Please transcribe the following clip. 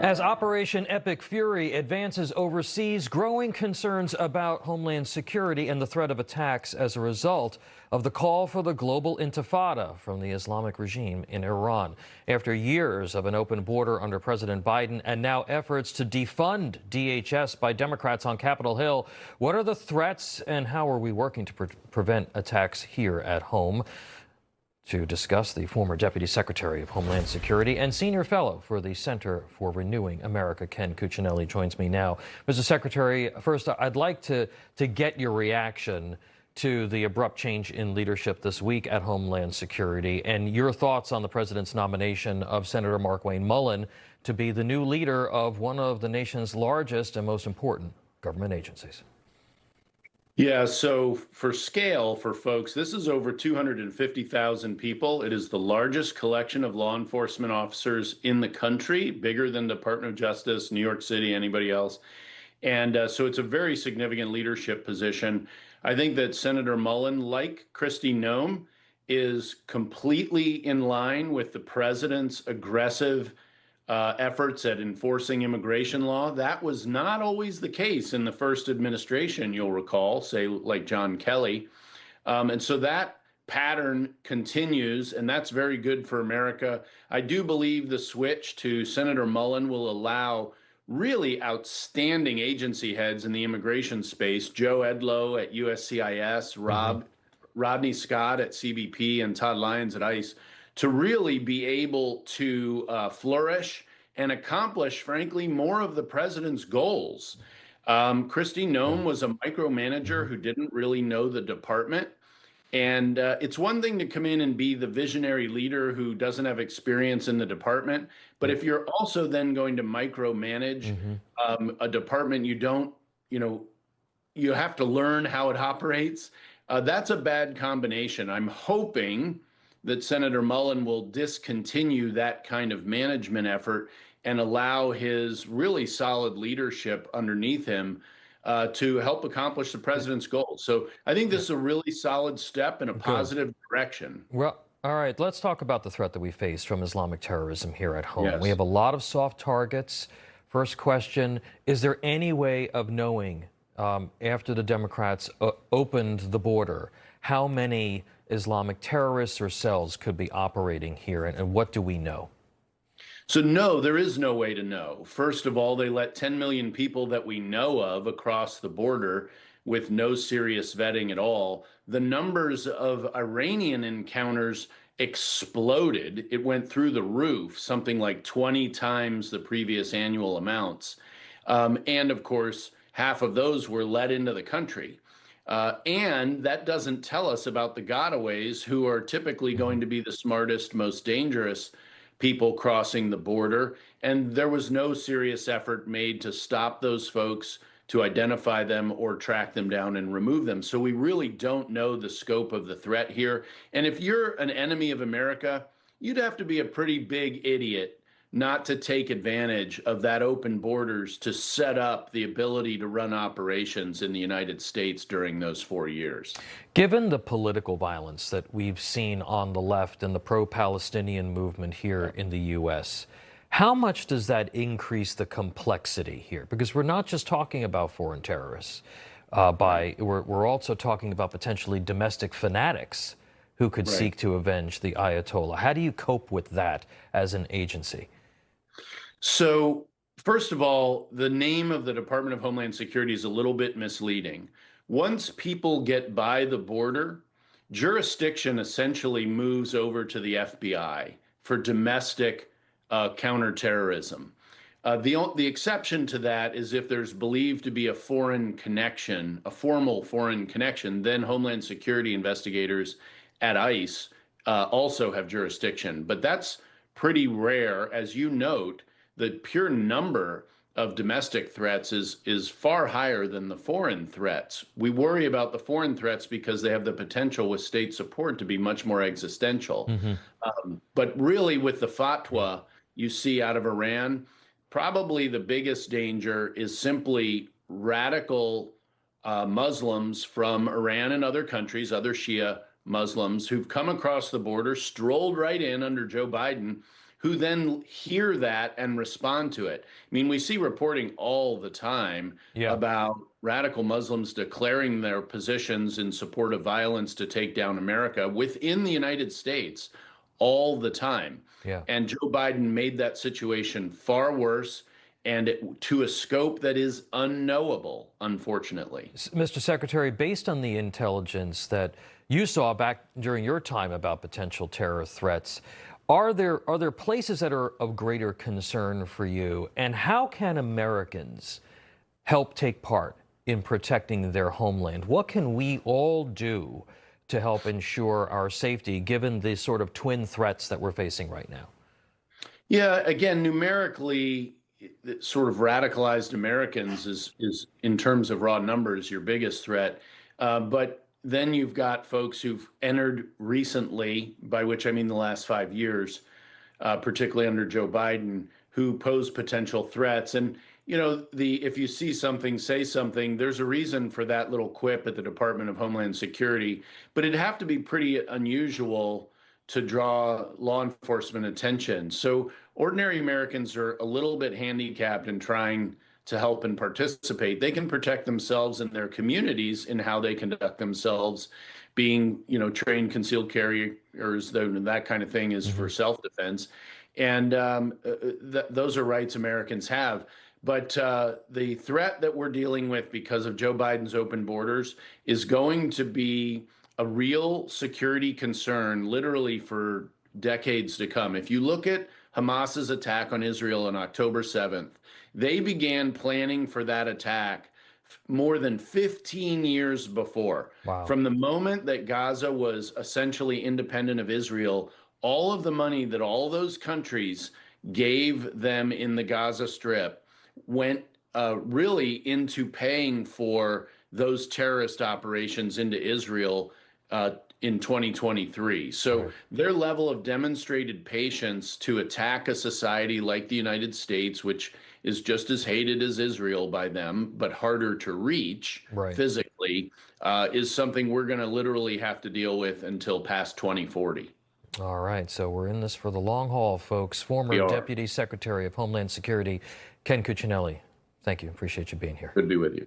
As Operation Epic Fury advances overseas, growing concerns about Homeland Security and the threat of attacks as a result of the call for the global intifada from the Islamic regime in Iran. After years of an open border under President Biden and now efforts to defund DHS by Democrats on Capitol Hill, what are the threats and how are we working to prevent attacks here at home? To discuss, the former Deputy Secretary of Homeland Security and Senior Fellow for the Center for Renewing America, Ken Cuccinelli, joins me now. Mr. Secretary, first, I'd like to get your reaction to the abrupt change in leadership this week at Homeland Security and your thoughts on the president's nomination of Senator Markwayne Mullin to be the new leader of one of the nation's largest and most important government agencies. Yeah, so for scale, for folks, this is over 250,000 people. It is the largest collection of law enforcement officers in the country, bigger than Department of Justice, New York City, anybody else. And so it's a very significant leadership position. I think that Senator Mullin, like Kristi Noem, is completely in line with the president's aggressive efforts at enforcing immigration law. That was not always the case in the first administration, you'll recall, say like John Kelly. And so that pattern continues, and that's very good for America. I do believe the switch to Senator Mullin will allow really outstanding agency heads in the immigration space, Joe Edlow at USCIS, Rodney Scott at CBP, and Todd Lyons at ICE, to really be able to flourish and accomplish, frankly, more of the president's goals. Kristi Noem was a micromanager who didn't really know the department. And it's one thing to come in and be the visionary leader who doesn't have experience in the department. But if you're also then going to micromanage a department you have to learn how it operates. That's a bad combination. I'm hoping that Senator Mullin will discontinue that kind of management effort and allow his really solid leadership underneath him to help accomplish the president's goals. So I think this is a really solid step in a positive direction. Well, all right, let's talk about the threat that we face from Islamic terrorism here at home. Yes. We have a lot of soft targets. First question, is there any way of knowing after the Democrats opened the border, how many Islamic terrorists or cells could be operating here, and what do we know? So no, there is no way to know. First of all, they let 10 million people that we know of across the border with no serious vetting at all. The numbers of Iranian encounters exploded. It went through the roof, something like 20 times the previous annual amounts. And of course, half of those were let into the country. And that doesn't tell us about the gotaways, who are typically going to be the smartest, most dangerous people crossing the border. And there was no serious effort made to stop those folks, to identify them or track them down and remove them. So we really don't know the scope of the threat here. And if you're an enemy of America, you'd have to be a pretty big idiot not to take advantage of that open borders to set up the ability to run operations in the United States during those 4 years. Given the political violence that we've seen on the left and the pro-Palestinian movement here in the U.S., how much does that increase the complexity here? Because we're not just talking about foreign terrorists. We're also talking about potentially domestic fanatics who could seek to avenge the Ayatollah. How do you cope with that as an agency? So, first of all, the name of the Department of Homeland Security is a little bit misleading. Once people get by the border, jurisdiction essentially moves over to the FBI for domestic counterterrorism. The exception to that is if there's believed to be a foreign connection, a formal foreign connection, then Homeland Security investigators at ICE also have jurisdiction. But that's pretty rare. As you note, the pure number of domestic threats is far higher than the foreign threats. We worry about the foreign threats because they have the potential with state support to be much more existential. But really with the fatwa you see out of Iran, probably the biggest danger is simply radical Muslims from Iran and other countries, other Shia Muslims who've come across the border, strolled right in under Joe Biden, who then hear that and respond to it. I mean, we see reporting all the time Yeah. about radical Muslims declaring their positions in support of violence to take down America within the United States all the time. Yeah. And Joe Biden made that situation far worse and to a scope that is unknowable, unfortunately. Mr. Secretary, based on the intelligence that you saw back during your time about potential terror threats, are there places that are of greater concern for you? And how can Americans help take part in protecting their homeland? What can we all do to help ensure our safety, given the sort of twin threats that we're facing right now? Yeah, again, numerically, sort of radicalized Americans is in terms of raw numbers your biggest threat. But then you've got folks who've entered recently, by which I mean the last 5 years, particularly under Joe Biden, who pose potential threats. And you know, if you see something, say something. There's a reason for that little quip at the Department of Homeland Security, but it'd have to be pretty unusual to draw law enforcement attention. So ordinary Americans are a little bit handicapped in trying to help and participate. They can protect themselves and their communities in how they conduct themselves, being, you know, trained concealed carriers, that kind of thing is for self-defense. And those are rights Americans have. But the threat that we're dealing with because of Joe Biden's open borders is going to be a real security concern, literally for decades to come. If you look at Hamas's attack on Israel on October 7th, they began planning for that attack more than 15 years before. Wow. From the moment that Gaza was essentially independent of Israel, all of the money that all those countries gave them in the Gaza Strip went really into paying for those terrorist operations into Israel in 2023. So their level of demonstrated patience to attack a society like the United States, which is just as hated as Israel by them, but harder to reach physically, is something we're going to literally have to deal with until past 2040. All right, so we're in this for the long haul, folks. Former Deputy Secretary of Homeland Security, Ken Cuccinelli. Thank you. Appreciate you being here. Good to be with you.